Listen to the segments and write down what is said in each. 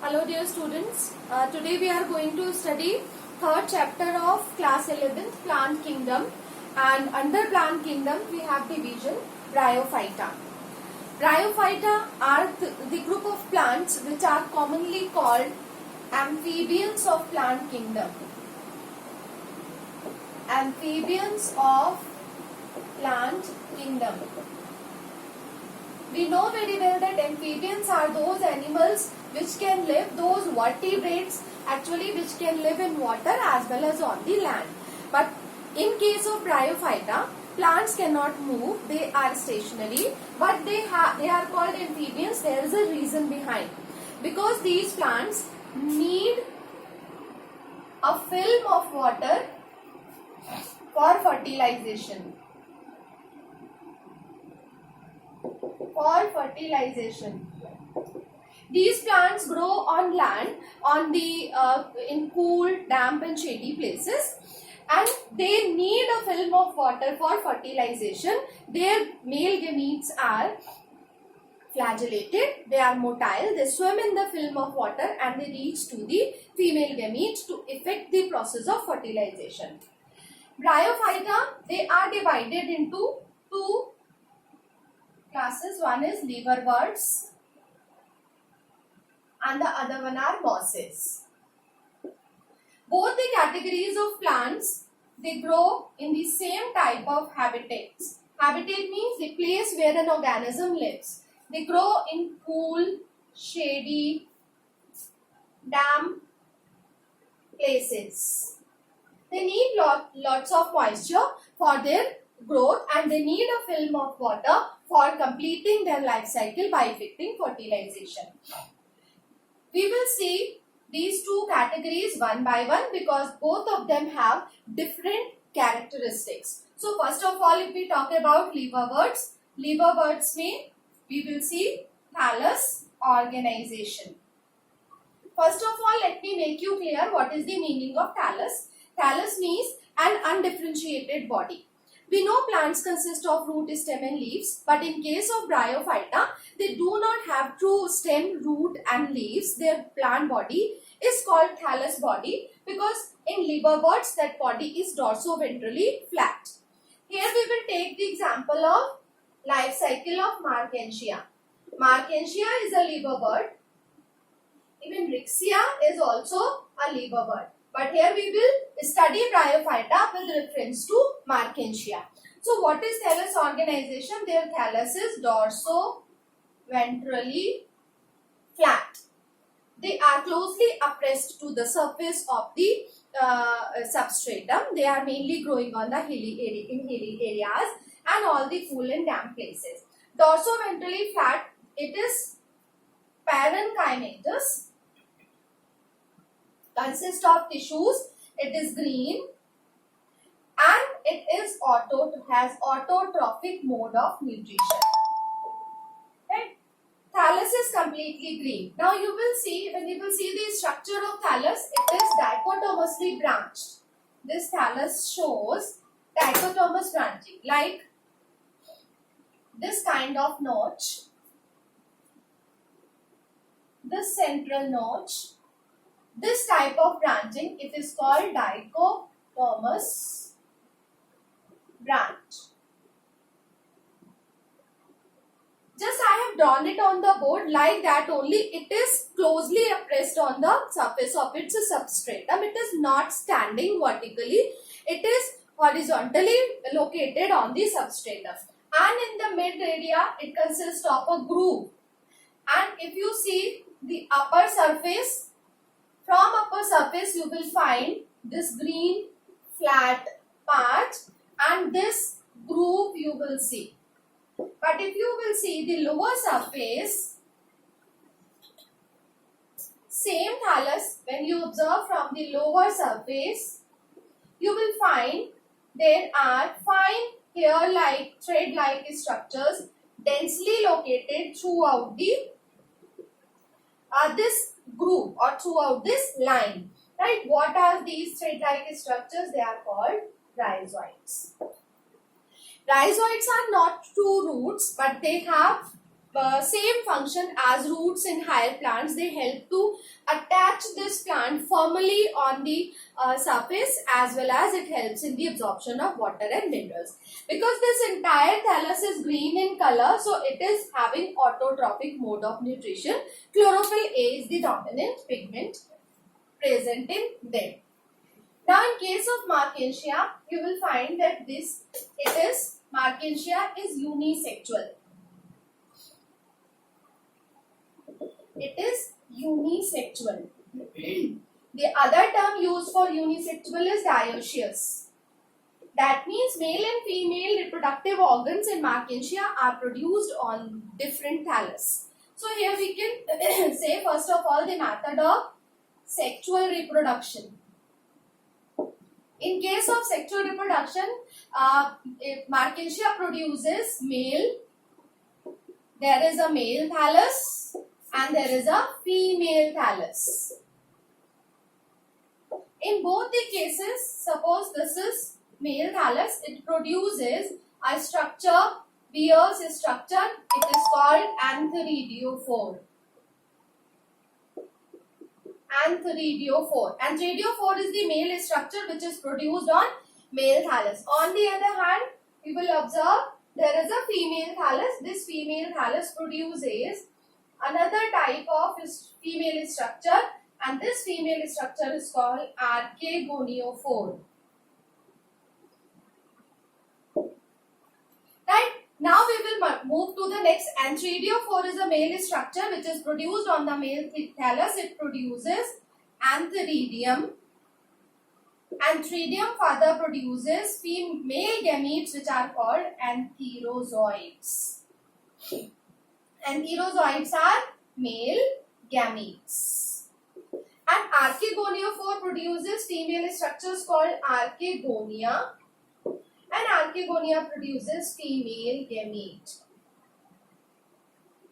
Hello dear students, today we are going to study third chapter of class 11th plant kingdom, and under plant kingdom we have division Bryophyta. Bryophyta are the group of plants which are commonly called amphibians of plant kingdom. Amphibians of plant kingdom. We know very well that amphibians are those animals which can live, those vertebrates actually which can live in water as well as on the land. But in case of Bryophyta, plants cannot move, they are stationary, but they are called amphibians. There is a reason behind. Because these plants need a film of water for fertilization. These plants grow on land, on the in cool, damp and shady places, and they need a film of water for fertilization. Their male gametes are flagellated, they are motile, they swim in the film of water and they reach to the female gametes to effect the process of fertilization. Bryophyta, they are divided into two classes. One is liverworts and the other one are mosses. Both the categories of plants, they grow in the same type of habitats. Habitat means the place where an organism lives. They grow in cool, shady, damp places. They need lots of moisture for their growth, and they need a film of water for completing their life cycle by effecting fertilization. We will see these two categories one by one because both of them have different characteristics. So first of all, if we talk about liverworts में we will see thallus organization. First of all, let me make you clear what is the meaning of thallus. Thallus means an undifferentiated body. We know plants consist of root, stem and leaves, but in case of Bryophyta, they do not have true stem, root and leaves. Their plant body is called thallus body because in liverworts that body is dorsoventrally flat. Here we will take the example of life cycle of Marchantia. Marchantia is a liverwort. Even Rixia is also a liverwort. But here we will study Bryophyta with reference to Marchantia. So what is thallus organization? Their thallus is dorsoventrally flat. They are closely pressed to the surface of the substratum. They are mainly growing on the hilly areas and all the cool and damp places. Dorsoventrally flat, it is parenchymatous. Consists of tissues, it is green and it is has autotrophic mode of nutrition. Right? Thallus is completely green. Now you will see, when you will see the structure of thallus, it is dichotomously branched. This thallus shows dichotomous branching, like this kind of notch, this central notch. This type of branching, it is called dichotomous branch. Just I have drawn it on the board like that only. It is closely pressed on the surface of its substratum. It is not standing vertically. It is horizontally located on the substratum. And in the mid area, it consists of a groove. And if you see the upper surface, from upper surface you will find this green flat part and this groove you will see. But if you will see the lower surface, same thallus, when you observe from the lower surface, you will find there are fine hair-like, thread-like structures densely located throughout the this groove or throughout this line. Right? What are these thread-like structures? They are called rhizoids. Rhizoids are not true roots, but they have same function as roots in higher plants. They help to attach this plant firmly on the surface, as well as it helps in the absorption of water and minerals. Because this entire thallus is green in color, so it is having autotrophic mode of nutrition. Chlorophyll A is the dominant pigment present in them. Now in case of Marchantia, you will find that Marchantia is unisexual. It is unisexual. The other term used for unisexual is dioecious. That means male and female reproductive organs in Marchantia are produced on different thallus. So here we can say first of all the method of sexual reproduction. In case of sexual reproduction, Marchantia produces male. There is a male thallus and there is a female thallus. In both the cases, suppose this is male thallus, it produces a structure, bears a structure, it is called antheridiophore. Antheridiophore. Antheridiophore is the male structure which is produced on male thallus. On the other hand, we will observe there is a female thallus. This female thallus produces another type of female structure, and this female structure is called archegoniophore. Right. Now we will move to the next. Antheridiophore is a male structure which is produced on the male thallus. It produces antheridium. Antheridium further produces female gametes which are called antherozoids. Antherozoids are male gametes. And archegoniophore produces female structures called archegonia. And archegonia produces female gamete.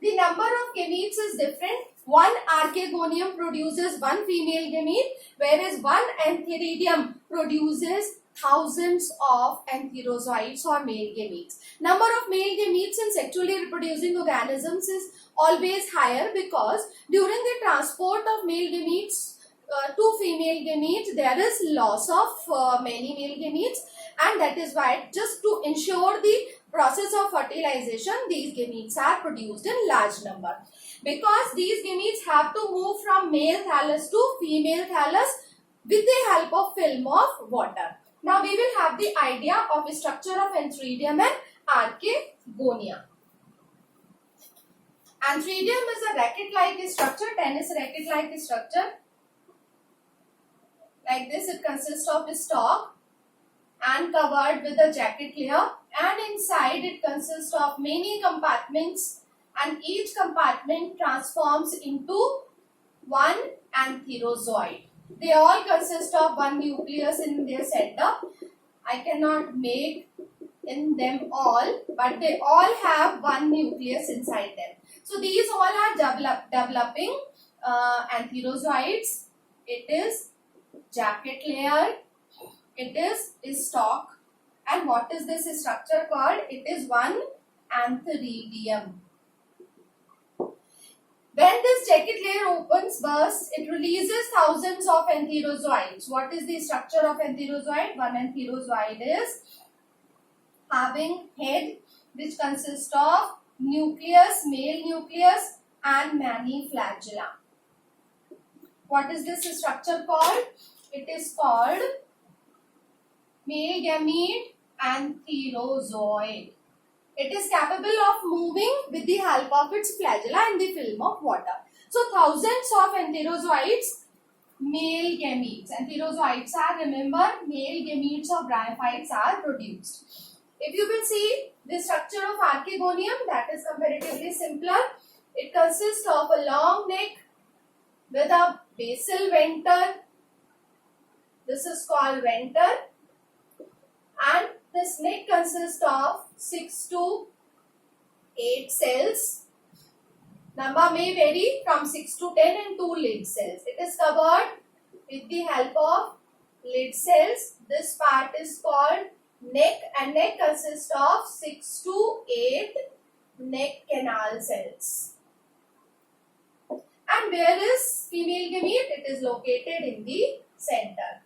The number of gametes is different. One archegonium produces one female gamete, whereas one antheridium produces thousands of antherozoids or male gametes. Number of male gametes in sexually reproducing organisms is always higher because during the transport of male gametes to female gametes, there is loss of many male gametes, and that is why, just to ensure the process of fertilization, these gametes are produced in large number. Because these gametes have to move from male thallus to female thallus with the help of film of water. Now we will have the idea of the structure of antheridium and archegonia. Antheridium is a racket-like structure, tennis racket-like structure. Like this, it consists of a stalk and covered with a jacket layer, and inside it consists of many compartments, and each compartment transforms into one antherozoid. They all consist of one nucleus in their center. I cannot make in them all, but they all have one nucleus inside them. So these all are developing antherozoids. It is jacket layer, it is stalk, and what is this structure called? It is one antheridium. When this jacket layer opens, bursts, it releases thousands of antherozoids. What is the structure of antherozoid? One antherozoid is having head which consists of nucleus, male nucleus, and many flagella. What is this structure called? It is called male gamete antherozoid. It is capable of moving with the help of its flagella and the film of water. So thousands of antherozoids, male gametes. Antherozoids are, remember, male gametes of bryophytes are produced. If you will see the structure of archegonium, that is comparatively simpler. It consists of a long neck with a basal venter. This is called venter, and this neck consists of 6 to 8 cells. Number may vary from 6 to 10 and 2 lid cells. It is covered with the help of lid cells. This part is called neck, and neck consists of 6 to 8 neck canal cells. And where is female gamete? It is located in the center.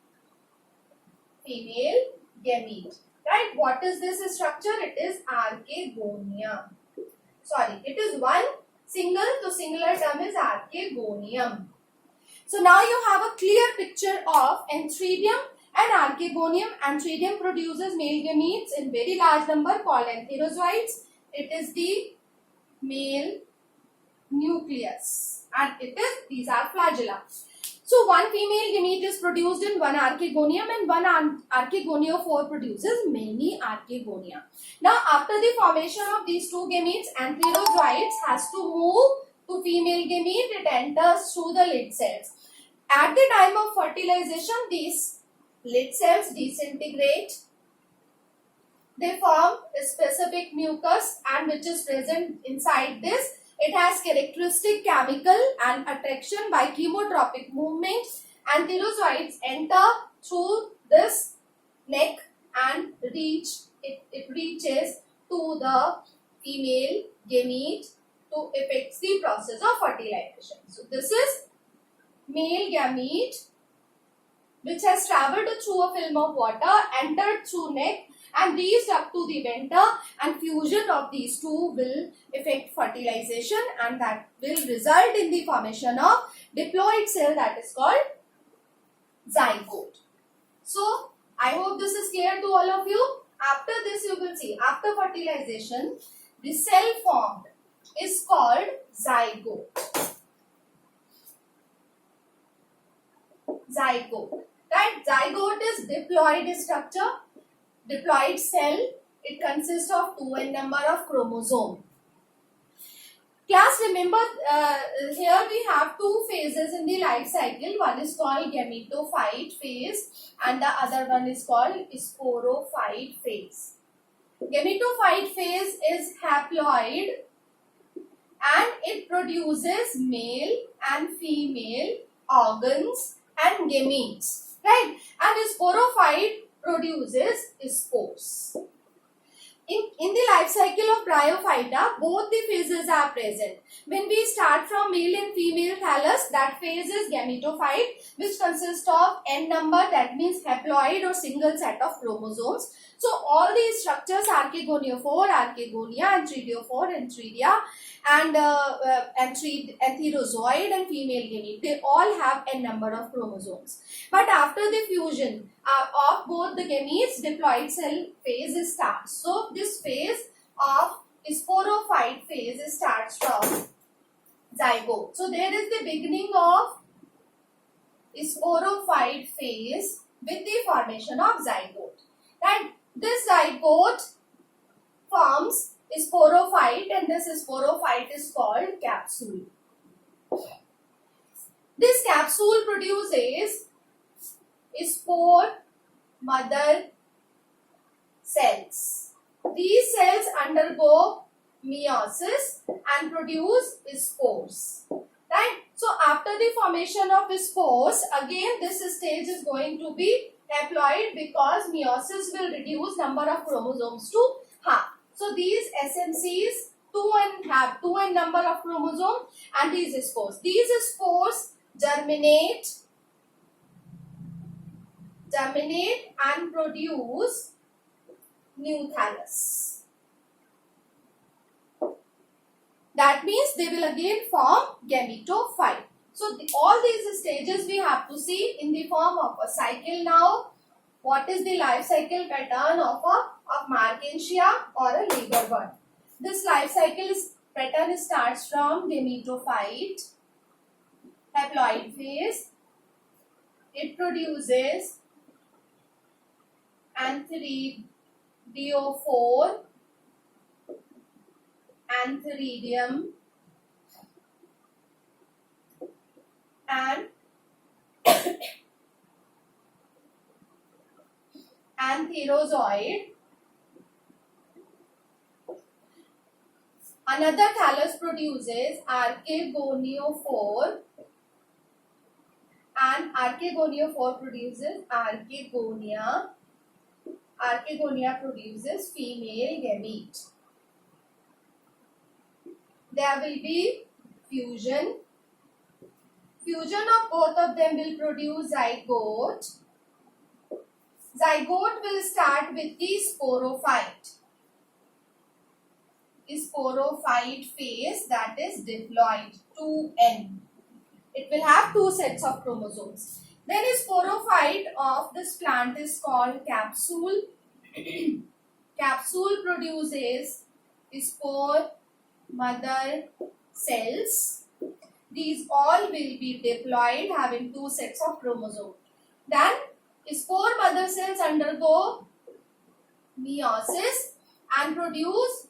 Female gamete. Right? What is this structure? It is archegonia. Sorry, it is one single, so singular term is archegonium. So now you have a clear picture of antheridium and archegonium. Antheridium produces male gametes in very large number called antherozoites. It is the male nucleus and these are flagella. So one female gamete is produced in one archegonium and one archegoniophore produces many archegonia. Now after the formation of these two gametes, antherozoites has to move to female gamete. It enters through the lid cells. At the time of fertilization, these lid cells disintegrate. They form a specific mucus and which is present inside this. It has characteristic chemical and attraction by chemotropic movement. Antherozoites enter through this neck and it reaches to the female gamete to effect the process of fertilization. So this is male gamete which has travelled through a film of water, entered through neck and reached up to the venter, and fusion of these two will effect fertilization and that will result in the formation of diploid cell that is called zygote. So I hope this is clear to all of you. After this you will see, after fertilization the cell formed is called zygote. Zygote. Right? Zygote is diploid structure. Diploid cell, it consists of 2n number of chromosome. Class, remember here we have two phases in the life cycle. One is called gametophyte phase and the other one is called sporophyte phase. Gametophyte phase is haploid and it produces male and female organs and gametes. Right? And sporophyte produces spores. In the life cycle of bryophyta, both the phases are present. When we start from male and female thallus, that phase is gametophyte, which consists of n number, that means haploid or single set of chromosomes. So all these structures, archegoniophore, archegonia, anthridiophore, anthridia, and antherozoid and female gamete, they all have n number of chromosomes. But after the fusion of both the gametes, diploid cell phase starts. So this phase of sporophyte phase starts from zygote. So there is the beginning of sporophyte phase with the formation of zygote. Right? This zygote forms sporophyte and this sporophyte is called capsule. This capsule produces spore mother cells. These cells undergo meiosis and produce spores. Right? So after the formation of spores, again this stage is going to be haploid because meiosis will reduce number of chromosomes to half. So these SMCs have 2n number of chromosomes and these spores. These spores germinate and produce new thallus. That means they will again form gametophyte. So all these stages we have to see in the form of a cycle now. What is the life cycle pattern of Markensia or a Lagerberg? This life cycle pattern starts from gametophyte, haploid phase. It produces anthridiophore, antheridium, and antherozoid. Another thallus produces archegoniophore and archegoniophore produces archegonia. Archegonia produces female gamete. there will be fusion. Fusion of both of them will produce zygote. Zygote will start with the sporophyte. The sporophyte phase, that is diploid, 2N. It will have two sets of chromosomes. Then a sporophyte of this plant is called capsule. Capsule produces spore mother cells. These all will be diploid, having two sets of chromosomes. Then spore mother cells undergo meiosis and produce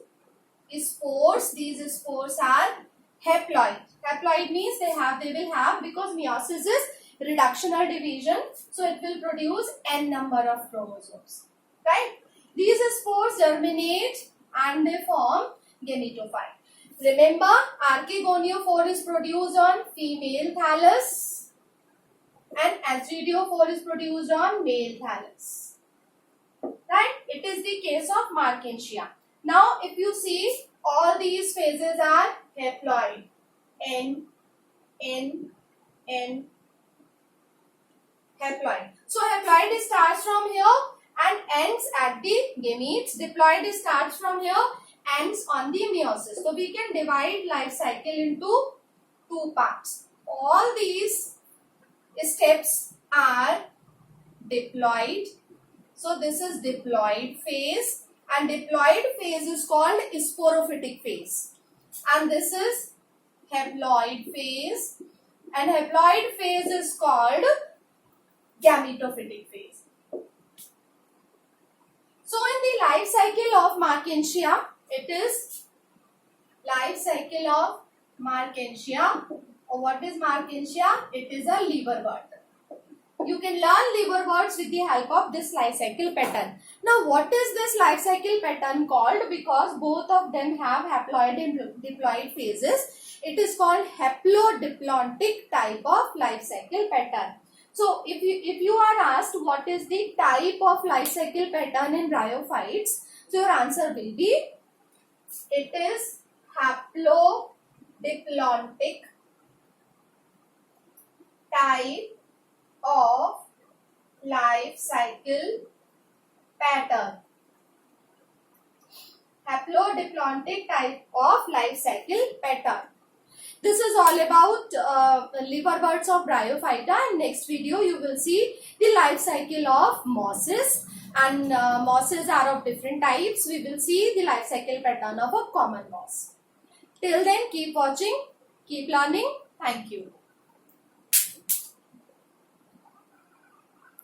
spores. These spores are haploid. Haploid means they will have, because meiosis is reductional division, so it will produce n number of chromosomes. Right? These spores germinate and they form gametophyte. Remember, archegoniophore is produced on female thallus and acidiophore is produced on male thallus. Right? It is the case of Markensia. Now, if you see, all these phases are haploid. N, haploid. So, haploid starts from here and ends at the gametes. Diploid starts from here, ends on the meiosis. So, we can divide life cycle into two parts. All these steps are diploid. So, this is diploid phase, and diploid phase is called sporophytic phase. And this is haploid phase, and haploid phase is called gametophytic phase. So, in the life cycle of Markensia, it is life cycle of Markensia. What is Markensia? It is a liverbird. You can learn liverbirds with the help of this life cycle pattern. Now, what is this life cycle pattern called? Because both of them have haploid and diploid phases, it is called haplodiplontic type of life cycle pattern. So, if you are asked what is the type of life cycle pattern in bryophytes, so your answer will be, it is haplodiplontic type of life cycle pattern. Haplodiplontic type of life cycle pattern. This is all about liverbirds of Bryophyta, and next video you will see the life cycle of mosses, and mosses are of different types. We will see the life cycle pattern of a common moss. Till then, keep watching, keep learning. Thank you.